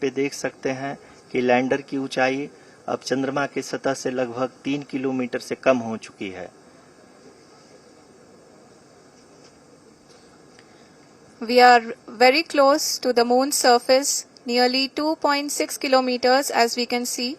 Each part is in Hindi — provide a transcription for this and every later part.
पे देख सकते हैं कि लैंडर की ऊंचाई अब चंद्रमा की सतह से लगभग 3 किलोमीटर से कम हो चुकी है। We are very close to the moon's surface, nearly 2.6 kilometers as we can see.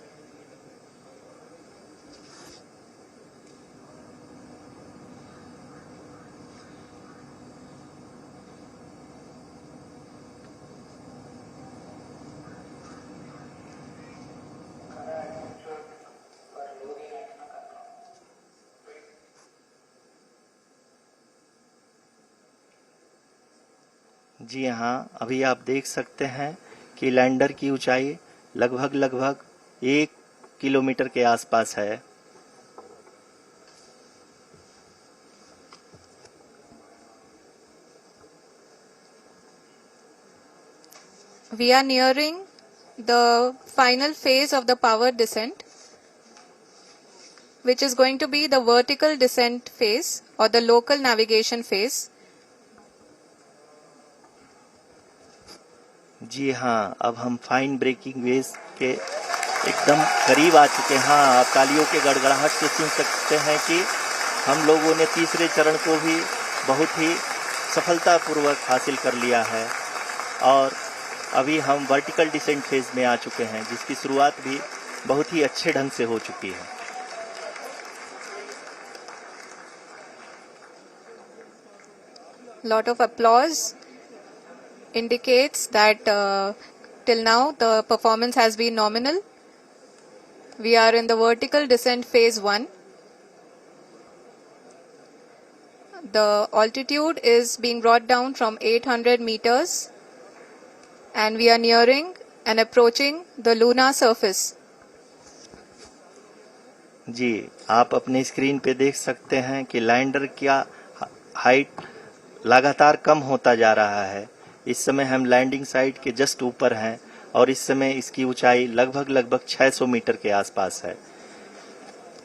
जी हाँ, अभी आप देख सकते हैं कि लैंडर की ऊंचाई लगभग 1 किलोमीटर के आसपास है। We are nearing the final phase of the power descent, which is going to be the vertical descent phase or the local navigation phase. जी हाँ, अब हम फाइन ब्रेकिंग वेव के एकदम करीब आ चुके हैं। हाँ, आप तालियों के गड़गड़ाहट से सुन सकते हैं कि हम लोगों ने तीसरे चरण को भी बहुत ही सफलतापूर्वक हासिल कर लिया है और अभी हम वर्टिकल डिसेंट फेज में आ चुके हैं, जिसकी शुरुआत भी बहुत ही अच्छे ढंग से हो चुकी है। Lot of applause indicates that till now the performance has been nominal. We are in the vertical descent phase 1. The altitude is being brought down from 800 meters and we are nearing and approaching the lunar surface. जी, आप अपनी स्क्रीन पे देख सकते हैं कि लैंडर का हाइट लगातार कम होता जा रहा है। इस समय हम लैंडिंग साइट के जस्ट ऊपर हैं और इस समय इसकी ऊंचाई लगभग 600 मीटर के आसपास है।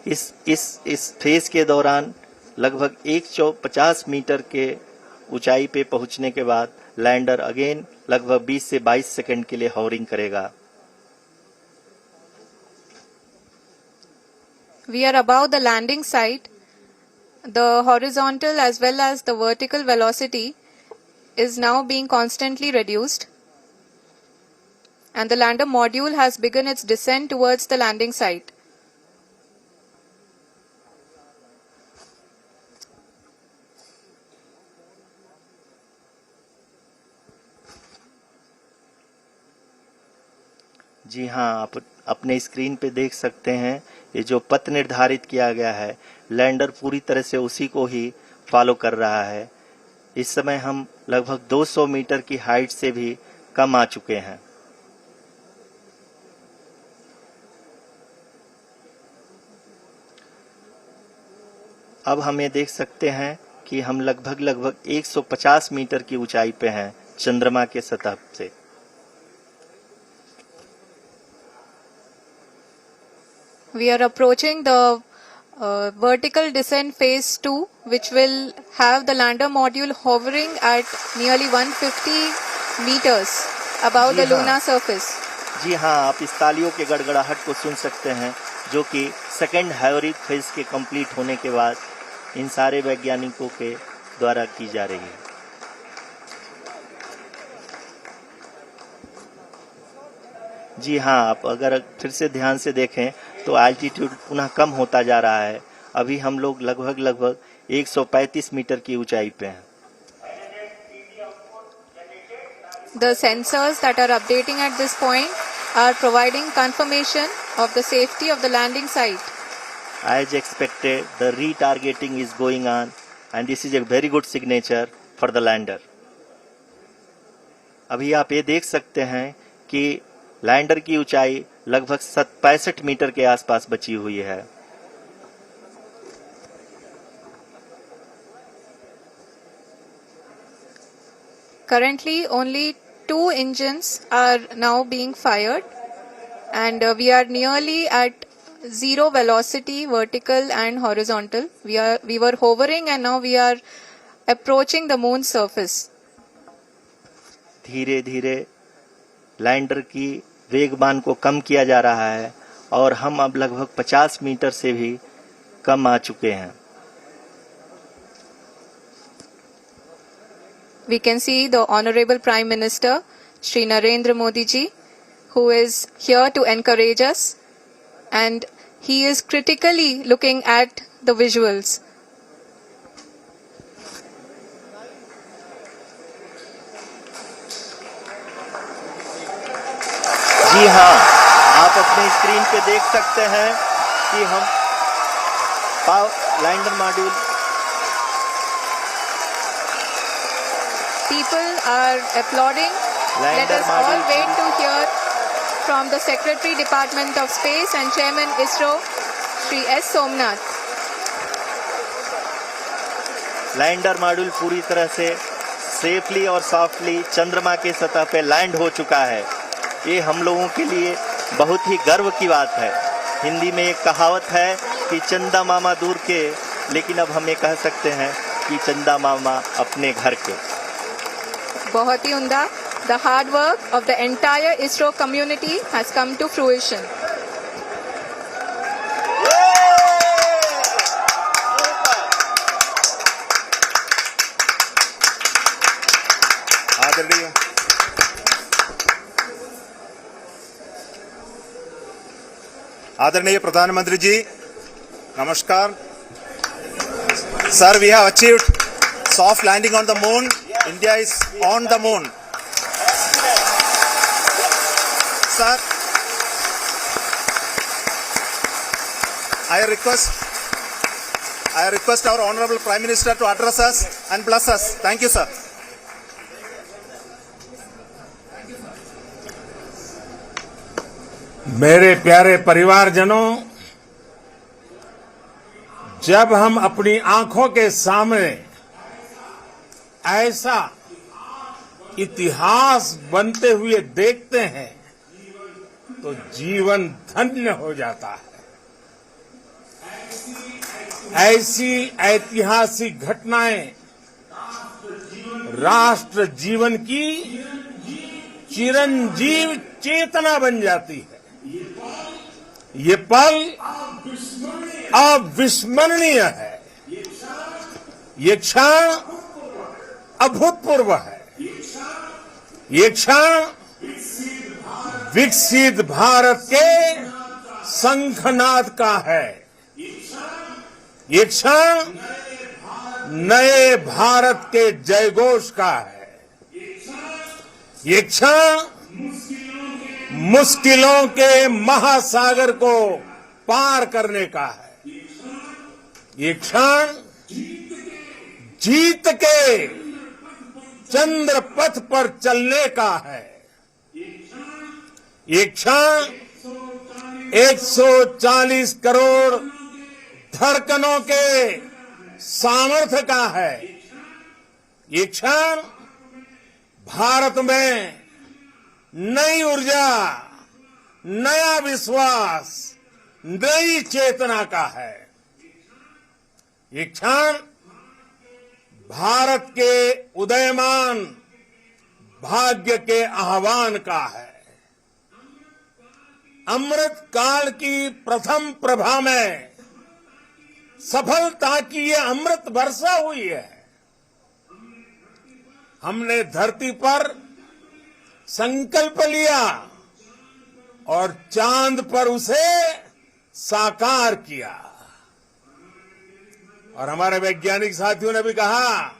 इस फेज के दौरान लगभग 150 मीटर के ऊंचाई पे पहुंचने के बाद लैंडर अगेन लगभग 20 से 22 सेकंड के लिए हॉवरिंग करेगा। We are above the landing site. The horizontal as well as the vertical velocity is now being constantly reduced and the lander module has begun its descent towards the landing site. जी हाँ, आप अपने स्क्रीन पे देख सकते हैं ये जो पथ निर्धारित किया गया है, लैंडर पूरी तरह से उसी को ही फॉलो कर रहा है। इस समय हम लगभग 200 मीटर की हाइट से भी कम आ चुके हैं। अब हम ये देख सकते हैं कि हम लगभग 150 मीटर की ऊंचाई पे हैं चंद्रमा के सतह से। We are approaching the vertical descent phase 2, which will have the lander module hovering at nearly 150 meters above the lunar surface. जी हाँ, आप इस तालियों के गड़गड़ाहट को सुन सकते हैं, जो कि सेकेंड हाइवरिक फेज के कंप्लीट होने के बाद इन सारे वैज्ञानिकों के द्वारा की जा रही है। जी हाँ, आप अगर फिर से ध्यान से देखें तो एल्टीट्यूड पुनः कम होता जा रहा है। अभी हम लोग लगभग 135 मीटर की ऊंचाई पे हैं। The sensors that are updating at this point are providing confirmation of the safety of the landing site. As expected, the retargeting is going on and this is a very good signature for the lander. अभी आप ये देख सकते हैं कि लैंडर की ऊंचाई लगभग 65 मीटर के आसपास बची हुई है। Currently only 2 engines are now being fired and we are nearly at zero velocity, vertical and horizontal. We were hovering and now we are approaching the moon's surface. धीरे धीरे लैंडर की वेगमान को कम किया जा रहा है और हम अब लगभग 50 मीटर से भी कम आ चुके हैं। We can see the Honorable Prime Minister, Shri Narendra Modi ji, who is here to encourage us, and he is critically looking at the visuals. जी हाँ, आप अपने स्क्रीन पे देख सकते हैं कि हम lander module People are applauding. Let us all wait to hear from the Secretary Department of Space and Chairman ISRO, Shri S. Somnath. Lander module पूरी तरह से सेफली और सॉफ्टली चंद्रमा के सतह पे लैंड हो चुका है। ये हम लोगों के लिए बहुत ही गर्व की बात है। हिंदी में एक कहावत है कि चंदा मामा दूर के, लेकिन अब हम ये कह सकते हैं कि चंदा मामा अपने घर के। बहुत ही उम्दा। The hard work of the entire ISRO community has come to fruition. आदरणीय प्रधानमंत्री जी, नमस्कार। Sir, we have achieved soft landing on the moon. India is on the moon. Sir, I request our Honorable Prime Minister to address us and bless us. Thank you, sir. मेरे प्यारे परिवारजनों, जब हम अपनी आंखों के सामने ऐसा इतिहास बनते हुए देखते हैं तो जीवन धन्य हो जाता है। ऐसी ऐतिहासिक घटनाएं राष्ट्र जीवन की चिरंजीव चेतना बन जाती है। ये पल अविस्मरणीय है। ये क्षण अभूतपूर्व है। ये क्षण विकसित भारत के शंखनाद का है। ये क्षण नए भारत के जयघोष का है। ये क्षण मुश्किलों के महासागर को पार करने का है। ये क्षण जीत के चंद्र पथ पर चलने का है। ये क्षण 140 करोड़ धड़कनों के सामर्थ्य का है। ये क्षण भारत में नई ऊर्जा, नया विश्वास, नई चेतना का है। ये क्षण भारत के उदयमान भाग्य के आह्वान का है। अमृत काल की प्रथम प्रभा में सफलता की ये अमृत वर्षा हुई है। हमने धरती पर संकल्प लिया और चांद पर उसे साकार किया। और हमारे वैज्ञानिक साथियों ने भी कहा,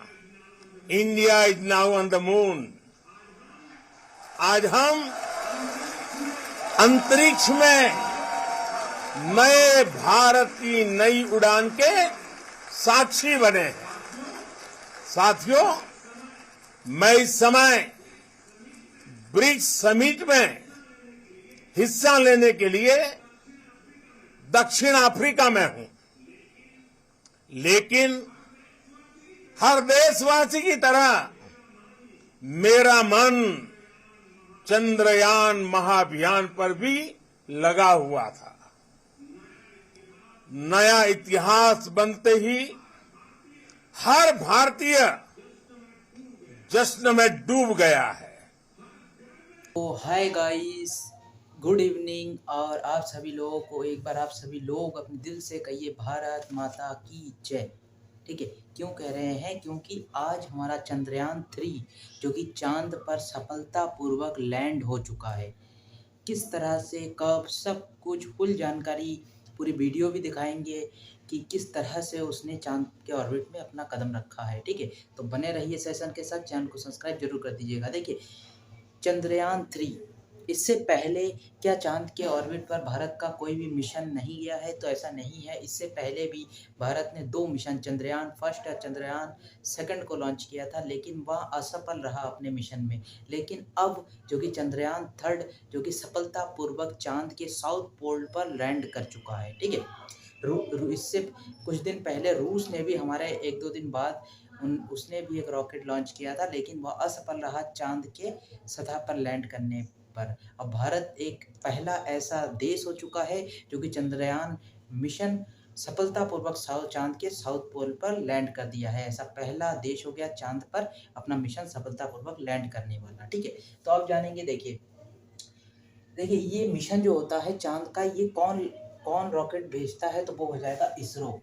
India is now on the moon. आज हम अंतरिक्ष में नए भारत की नई उड़ान के साक्षी बने हैं। साथियों, मैं इस समय ब्रिक्स समिट में हिस्सा लेने के लिए दक्षिण अफ्रीका में हूं, लेकिन हर देशवासी की तरह मेरा मन चंद्रयान महाअभियान पर भी लगा हुआ था। नया इतिहास बनते ही हर भारतीय जश्न में डूब गया है। तो हाय गाइस, गुड इवनिंग। और आप सभी लोगों को एक बार आप सभी लोग अपने दिल से कहिए भारत माता की जय। ठीक है, क्यों कह रहे हैं? क्योंकि आज हमारा चंद्रयान 3 जो कि चांद पर सफलतापूर्वक लैंड हो चुका है। किस तरह से, कब, सब कुछ फुल जानकारी, पूरी वीडियो भी दिखाएंगे कि किस तरह से उसने चांद के ऑर्बिट में अपना कदम रखा है। ठीक है, तो बने रहिए सेशन के साथ, चैनल को सब्सक्राइब जरूर कर दीजिएगा। देखिए, चंद्रयान 3, इससे पहले क्या चांद के ऑर्बिट पर भारत का कोई भी मिशन नहीं गया है? तो ऐसा नहीं है। इससे पहले भी भारत ने 2 मिशन, चंद्रयान फर्स्ट और चंद्रयान सेकंड को लॉन्च किया था, लेकिन वह असफल रहा अपने मिशन में। लेकिन अब जो कि चंद्रयान थर्ड जो कि सफलतापूर्वक चांद के साउथ पोल पर लैंड कर चुका है। ठीक है, इससे कुछ दिन पहले रूस ने भी हमारे 1-2 दिन बाद उसने भी एक रॉकेट लॉन्च किया था, लेकिन वह असफल रहा चांद के सतह पर लैंड करने पर। अब भारत एक पहला ऐसा देश हो चुका है जो कि चंद्रयान मिशन सफलतापूर्वक चांद के साउथ पोल पर लैंड कर दिया है। ऐसा पहला देश हो गया चांद पर अपना मिशन सफलतापूर्वक लैंड करने वाला। ठीक है, तो आप जानेंगे। देखिए ये मिशन जो होता है चांद का, ये कौन रॉकेट भेजता है? तो वो हो जाएगा इसरो।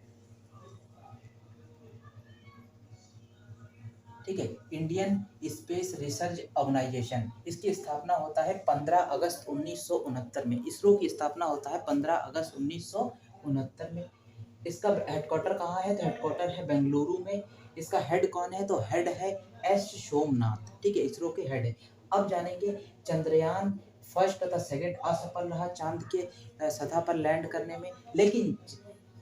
ठीक है, इंडियन स्पेस रिसर्च ऑर्गेनाइजेशन। इसकी स्थापना होता है 15 अगस्त 1969 में। इसरो की स्थापना होता है 15 अगस्त 1969 में। इसका हेडक्वार्टर कहाँ है? तो हेडक्वार्टर है बेंगलुरु में। इसका हेड कौन है? तो हेड है एस सोमनाथ। ठीक है, इसरो के हेड है। अब जानेंगे, चंद्रयान फर्स्ट तथा सेकंड असफल रहा चांद के सतह पर लैंड करने में, लेकिन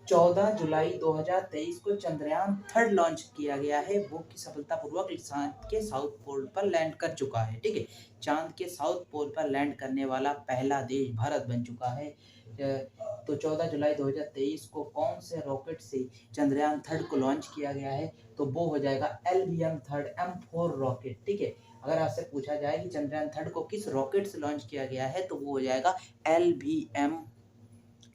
14 जुलाई 2023 को चंद्रयान थर्ड लॉन्च किया गया है, वो की सफलतापूर्वक चांद के साउथ पोल पर लैंड कर चुका है। ठीक है, चांद के साउथ पोल पर लैंड करने वाला पहला देश भारत बन चुका है। तो 14 जुलाई 2023 को कौन से रॉकेट से चंद्रयान थर्ड को लॉन्च किया गया है? तो वो हो जाएगा LVM थर्ड M4 रॉकेट। ठीक है, अगर आपसे पूछा जाए कि चंद्रयान थर्ड को किस रॉकेट से लॉन्च किया गया है, तो वो हो जाएगा LVM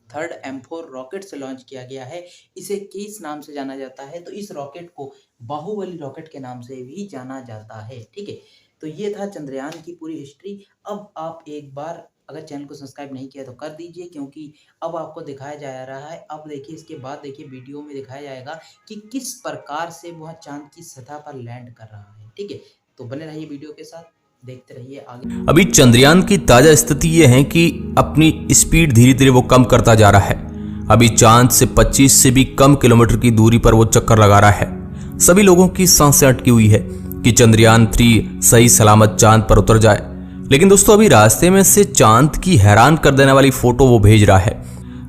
थर्ड M4 रॉकेट से लॉन्च किया गया है। इसे किस नाम से जाना जाता है? तो इस रॉकेट को बाहुबली रॉकेट के नाम से भी जाना जाता है। ठीक है, तो ये था चंद्रयान की पूरी हिस्ट्री। अब आप एक बार अगर चैनल को सब्सक्राइब नहीं किया तो कर दीजिए, क्योंकि अब आपको दिखाया जा रहा है। अब देखिए, इसके बाद देखिए वीडियो में दिखाया जाएगा कि किस प्रकार से वह चांद की सतह पर लैंड कर रहा है। ठीक है, तो बने रहिए वीडियो के साथ, देखते रहिए आगे। अभी चंद्रयान की ताजा स्थिति ये है कि अपनी स्पीड धीरे धीरे वो कम करता जा रहा है। अभी चांद से 25 से भी कम किलोमीटर की दूरी पर वो चक्कर लगा रहा है। सभी लोगों की सांसें अटकी हुई है कि चंद्रयान 3 सही सलामत चांद पर उतर जाए। लेकिन दोस्तों, अभी रास्ते में से चांद की हैरान कर देने वाली फोटो वो भेज रहा है।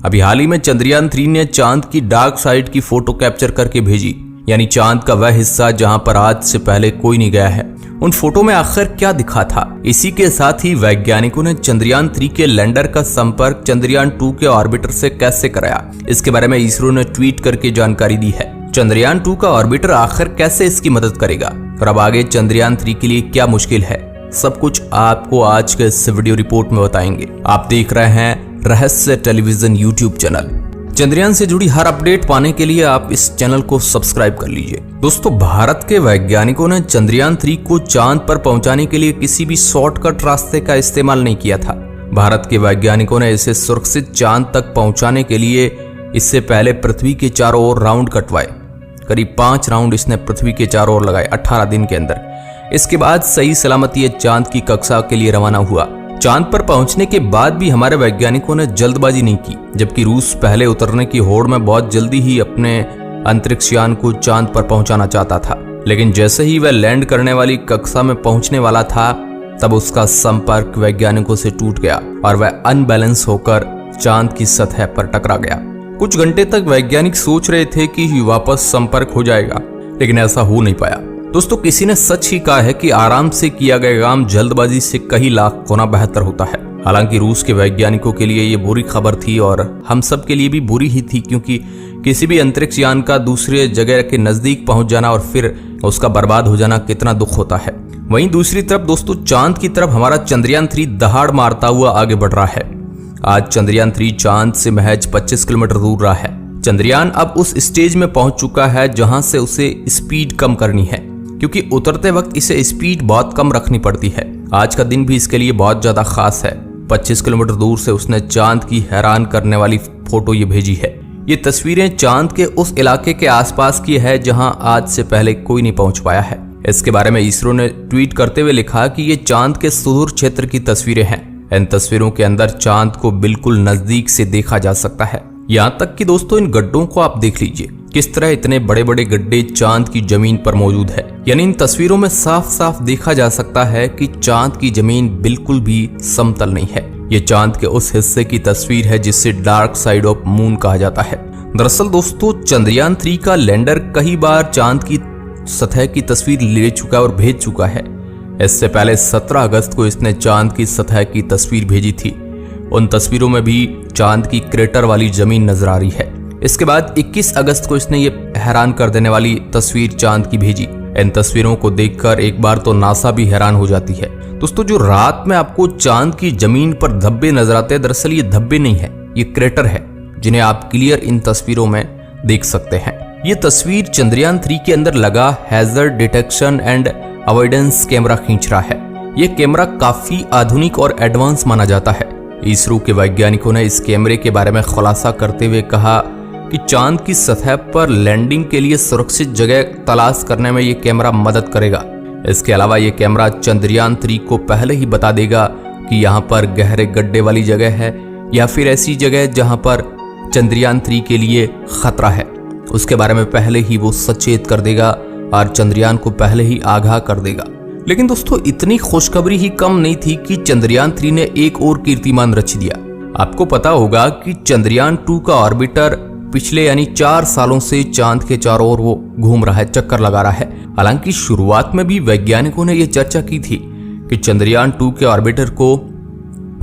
अभी हाल ही में चंद्रयान 3 ने चांद की डार्क साइड की फोटो कैप्चर करके भेजी, यानी चांद का वह हिस्सा जहां पर आज से पहले कोई नहीं गया है। उन फोटो में आखिर क्या दिखा था? इसी के साथ ही वैज्ञानिकों ने चंद्रयान 3 के लैंडर का संपर्क चंद्रयान 2 के ऑर्बिटर से कैसे कराया, इसके बारे में इसरो ने ट्वीट करके जानकारी दी है। चंद्रयान 2 का ऑर्बिटर आखिर कैसे इसकी मदद करेगा और अब आगे चंद्रयान 3 के लिए क्या मुश्किल है, सब कुछ आपको आज के इस वीडियो रिपोर्ट में बताएंगे। आप देख रहे हैं रहस्य टेलीविजन यूट्यूब चैनल। चंद्रयान से जुड़ी हर अपडेट पाने के लिए आप इस चैनल को सब्सक्राइब कर लीजिए। दोस्तों, भारत के वैज्ञानिकों ने चंद्रयान 3 को चांद पर पहुंचाने के लिए किसी भी शॉर्टकट रास्ते का इस्तेमाल नहीं किया था। भारत के वैज्ञानिकों ने इसे सुरक्षित चांद तक पहुंचाने के लिए इससे पहले पृथ्वी के चारों ओर राउंड कटवाए। करीब 5 राउंड इसने पृथ्वी के चारों ओर लगाए 18 दिन के अंदर। इसके बाद सही सलामती ये चांद की कक्षा के लिए रवाना हुआ। चांद पर पहुंचने के बाद भी हमारे वैज्ञानिकों ने जल्दबाजी नहीं की, जबकि रूस पहले उतरने की होड़ में बहुत जल्दी ही अपने अंतरिक्ष यान को चांद पर पहुंचाना चाहता था। लेकिन जैसे ही वह लैंड करने वाली कक्षा में पहुंचने वाला था, तब उसका संपर्क वैज्ञानिकों से टूट गया और वह अनबैलेंस होकर चांद की सतह पर टकरा गया। कुछ घंटे तक वैज्ञानिक सोच रहे थे कि वापस संपर्क हो जाएगा, लेकिन ऐसा हो नहीं पाया। दोस्तों, किसी ने सच ही कहा है कि आराम से किया गया काम जल्दबाजी से कई लाख गुना बेहतर होता है। हालांकि रूस के वैज्ञानिकों के लिए ये बुरी खबर थी और हम सब के लिए भी बुरी ही थी, क्योंकि किसी भी अंतरिक्ष यान का दूसरे जगह के नजदीक पहुंच जाना और फिर उसका बर्बाद हो जाना कितना दुख होता है। वहीं दूसरी तरफ दोस्तों, चांद की तरफ हमारा चंद्रयान 3 दहाड़ मारता हुआ आगे बढ़ रहा है। आज चंद्रयान 3 चांद से महज 25 किलोमीटर दूर रहा है। चंद्रयान अब उस स्टेज में पहुंच चुका है जहां से उसे स्पीड कम करनी है, क्योंकि उतरते वक्त इसे स्पीड बहुत कम रखनी पड़ती है। आज का दिन भी इसके लिए बहुत ज्यादा खास है। 25 किलोमीटर दूर से उसने चांद की हैरान करने वाली फोटो ये भेजी है। ये तस्वीरें चांद के उस इलाके के आसपास की है जहां आज से पहले कोई नहीं पहुंच पाया है। इसके बारे में इसरो ने ट्वीट करते हुए लिखा कि ये चांद के सुदूर क्षेत्र की तस्वीरें हैं। इन तस्वीरों के अंदर चांद को बिल्कुल नजदीक से देखा जा सकता है। यहाँ तक कि दोस्तों इन गड्ढों को आप देख लीजिए, किस तरह इतने बड़े बड़े गड्ढे चांद की जमीन पर मौजूद है। यानी इन तस्वीरों में साफ साफ देखा जा सकता है कि चांद की जमीन बिल्कुल भी समतल नहीं है। ये चांद के उस हिस्से की तस्वीर है जिसे डार्क साइड ऑफ मून कहा जाता है। दरअसल दोस्तों चंद्रयान 3 का लैंडर कई बार चांद की सतह की तस्वीर ले चुका और भेज चुका है। इससे पहले 17 अगस्त को इसने चांद की सतह की तस्वीर भेजी थी। उन तस्वीरों में भी चांद की क्रेटर वाली जमीन नजर आ रही है। इसके बाद 21 अगस्त को इसने ये हैरान कर देने वाली तस्वीर चांद की भेजी। इन तस्वीरों को देखकर एक बार तो नासा भी हैरान हो जाती है। दोस्तों जो रात में आपको चांद की जमीन पर धब्बे नजर आते हैं, दरअसल ये धब्बे नहीं है, ये क्रेटर है जिन्हें आप क्लियर इन तस्वीरों में देख सकते हैं। ये तस्वीर चंद्रयान 3 के अंदर लगा hazard detection and avoidance camera खींच रहा है। ये कैमरा काफी आधुनिक और एडवांस माना जाता है। इसरो के वैज्ञानिकों ने इस कैमरे के बारे में खुलासा करते हुए कहा कि चांद की सतह पर लैंडिंग के लिए सुरक्षित जगह तलाश करने में ये कैमरा मदद करेगा। इसके अलावा ये कैमरा चंद्रयान 3 को पहले ही बता देगा कि यहाँ पर गहरे गड्ढे वाली जगह है या फिर ऐसी जगह जहाँ पर चंद्रयान 3 के लिए खतरा है। उसके बारे में पहले ही वो सचेत कर देगा और चंद्रयान को पहले ही आगाह कर देगा। लेकिन दोस्तों इतनी खुशखबरी ही कम नहीं थी कि चंद्रयान 3 ने एक और कीर्तिमान रच दिया। आपको पता होगा कि चंद्रयान 2 का ऑर्बिटर पिछले यानी 4 सालों से चांद के चारों ओर वो घूम रहा है, चक्कर लगा रहा है। हालांकि शुरुआत में भी वैज्ञानिकों ने यह चर्चा की थी कि चंद्रयान 2 के ऑर्बिटर को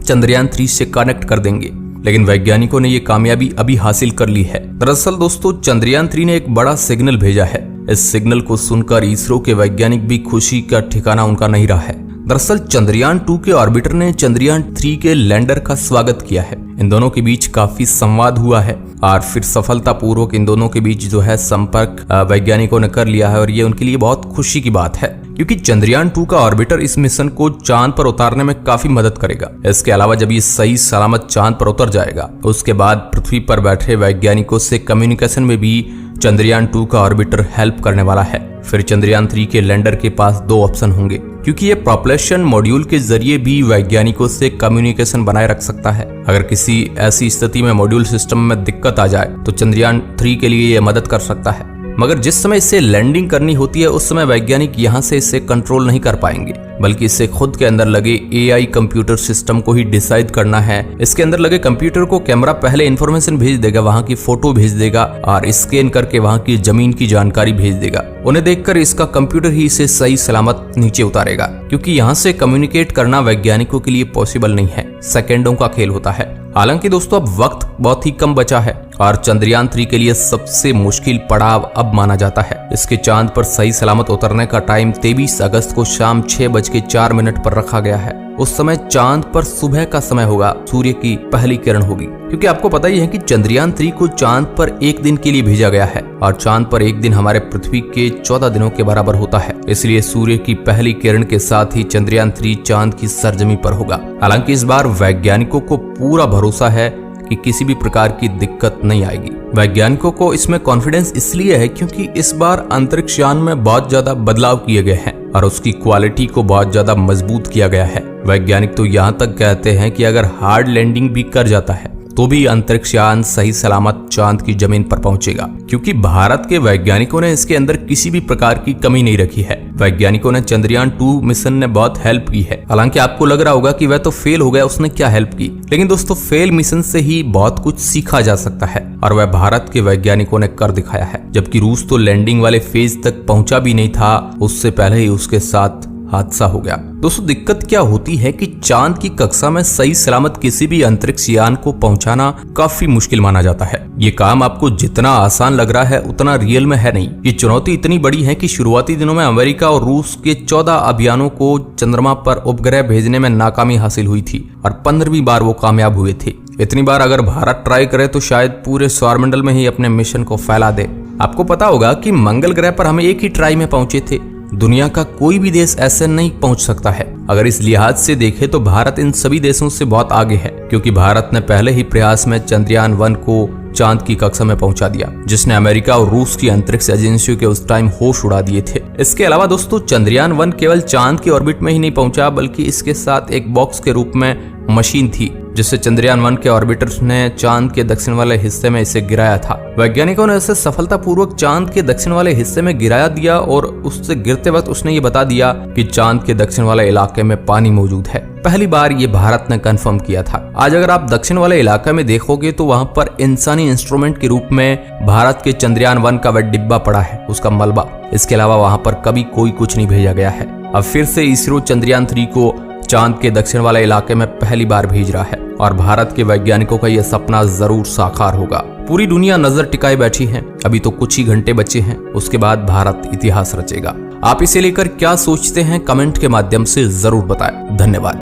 चंद्रयान 3 से कनेक्ट कर देंगे, लेकिन वैज्ञानिकों ने यह कामयाबी अभी हासिल कर ली है। दरअसल दोस्तों चंद्रयान 3 ने एक बड़ा सिग्नल भेजा है। इस सिग्नल को सुनकर इसरो के वैज्ञानिक भी खुशी का ठिकाना उनका नहीं रहा है। दरअसल चंद्रयान 2 के ऑर्बिटर ने चंद्रयान 3 के लैंडर का स्वागत किया है। इन दोनों के बीच काफी संवाद हुआ है और फिर सफलतापूर्वक इन दोनों के बीच जो है संपर्क वैज्ञानिकों ने कर लिया है और ये उनके लिए बहुत खुशी की बात है, क्योंकि चंद्रयान 2 का ऑर्बिटर इस मिशन को चांद पर उतारने में काफी मदद करेगा। इसके अलावा जब ये सही सलामत चांद पर उतर जाएगा उसके बाद पृथ्वी पर बैठे वैज्ञानिकों से कम्युनिकेशन में भी चंद्रयान 2 का ऑर्बिटर हेल्प करने वाला है। फिर चंद्रयान 3 के लैंडर के पास 2 ऑप्शन होंगे, क्योंकि ये प्रोपल्शन मॉड्यूल के जरिए भी वैज्ञानिकों से कम्युनिकेशन बनाए रख सकता है। अगर किसी ऐसी स्थिति में मॉड्यूल सिस्टम में दिक्कत आ जाए तो चंद्रयान 3 के लिए ये मदद कर सकता है। मगर जिस समय इसे लैंडिंग करनी होती है उस समय वैज्ञानिक यहाँ से इसे कंट्रोल नहीं कर पाएंगे, बल्कि इसे खुद के अंदर लगे AI कंप्यूटर सिस्टम को ही डिसाइड करना है। इसके अंदर लगे कंप्यूटर को कैमरा पहले इंफॉर्मेशन भेज देगा, वहाँ की फोटो भेज देगा और स्कैन करके वहाँ की जमीन की जानकारी भेज देगा। उन्हें देखकर इसका कंप्यूटर ही इसे सही सलामत नीचे उतारेगा, क्योंकि यहाँ से कम्युनिकेट करना वैज्ञानिकों के लिए पॉसिबल नहीं है, सेकेंडों का खेल होता है। हालांकि दोस्तों अब वक्त बहुत ही कम बचा है और चंद्रयान 3 के लिए सबसे मुश्किल पड़ाव अब माना जाता है। इसके चांद पर सही सलामत उतरने का टाइम 23 अगस्त को शाम 6:04 पर रखा गया है। उस समय चांद पर सुबह का समय होगा, सूर्य की पहली किरण होगी, क्योंकि आपको पता ही है कि चंद्रयान 3 को चांद पर 1 दिन के लिए भेजा गया है और चांद पर 1 दिन हमारे पृथ्वी के 14 दिनों के बराबर होता है। इसलिए सूर्य की पहली किरण के साथ ही चंद्रयान 3 चांद की सरजमी पर होगा। हालांकि इस बार वैज्ञानिकों को पूरा भरोसा है कि किसी भी प्रकार की दिक्कत नहीं आएगी। वैज्ञानिकों को इसमें कॉन्फिडेंस इसलिए है क्योंकि इस बार अंतरिक्ष यान में बहुत ज्यादा बदलाव किए गए हैं और उसकी क्वालिटी को बहुत ज्यादा मजबूत किया गया है। वैज्ञानिक तो यहाँ तक कहते हैं कि अगर हार्ड लैंडिंग भी कर जाता है तो भी अंतरिक्ष यान सही सलामत चांद की जमीन पर पहुंचेगा, क्योंकि भारत के वैज्ञानिकों ने इसके अंदर किसी भी प्रकार की कमी नहीं रखी है। वैज्ञानिकों ने चंद्रयान 2 मिशन ने बहुत हेल्प की है। हालांकि आपको लग रहा होगा कि वह तो फेल हो गया, उसने क्या हेल्प की, लेकिन दोस्तों फेल मिशन से ही बहुत कुछ सीखा जा सकता है और वह भारत के वैज्ञानिकों ने कर दिखाया है। जबकि रूस तो लैंडिंग वाले फेज तक पहुंचा भी नहीं था, उससे पहले ही उसके साथ हादसा हो गया। दोस्तों दिक्कत क्या होती है कि चांद की कक्षा में सही सलामत किसी भी अंतरिक्ष यान को पहुंचाना काफी मुश्किल माना जाता है। ये काम आपको जितना आसान लग रहा है उतना रियल में है नहीं। ये चुनौती इतनी बड़ी है कि शुरुआती दिनों में अमेरिका और रूस के 14 अभियानों को चंद्रमा पर उपग्रह भेजने में नाकामी हासिल हुई थी और 15वीं बार वो कामयाब हुए थे। इतनी बार अगर भारत ट्राई करे तो शायद पूरे सौरमंडल में ही अपने मिशन को फैला दे। आपको पता होगा कि मंगल ग्रह पर हम एक ही ट्राई में पहुंचे थे। दुनिया का कोई भी देश ऐसे नहीं पहुंच सकता है। अगर इस लिहाज से देखें तो भारत इन सभी देशों से बहुत आगे है, क्योंकि भारत ने पहले ही प्रयास में चंद्रयान 1 को चांद की कक्षा में पहुंचा दिया, जिसने अमेरिका और रूस की अंतरिक्ष एजेंसियों के उस टाइम होश उड़ा दिए थे। इसके अलावा दोस्तों चंद्रयान 1 केवल चांद की ऑर्बिट में ही नहीं पहुंचा, बल्कि इसके साथ एक बॉक्स के रूप में मशीन थी, जिससे चंद्रयान 1 के ऑर्बिटर ने चांद के दक्षिण वाले हिस्से में इसे गिराया था। वैज्ञानिकों ने इसे सफलतापूर्वक चांद के दक्षिण वाले हिस्से में गिराया दिया और उससे गिरते वक्त उसने ये बता दिया कि चांद के दक्षिण वाले इलाके में पानी मौजूद है। पहली बार ये भारत ने कंफर्म किया था। आज अगर आप दक्षिण वाले इलाके में देखोगे तो वहां पर इंसानी इंस्ट्रूमेंट के रूप में भारत के चंद्रयान 1 का वह डिब्बा पड़ा है, उसका मलबा। इसके अलावा वहां पर कभी कोई कुछ नहीं भेजा गया है। अब फिर से इसरो चंद्रयान 3 को चांद के दक्षिण वाले इलाके में पहली बार भेज रहा है और भारत के वैज्ञानिकों का यह सपना जरूर साकार होगा। पूरी दुनिया नजर टिकाए बैठी है, अभी तो कुछ ही घंटे बचे हैं, उसके बाद भारत इतिहास रचेगा। आप इसे लेकर क्या सोचते हैं कमेंट के माध्यम से जरूर बताएं। धन्यवाद।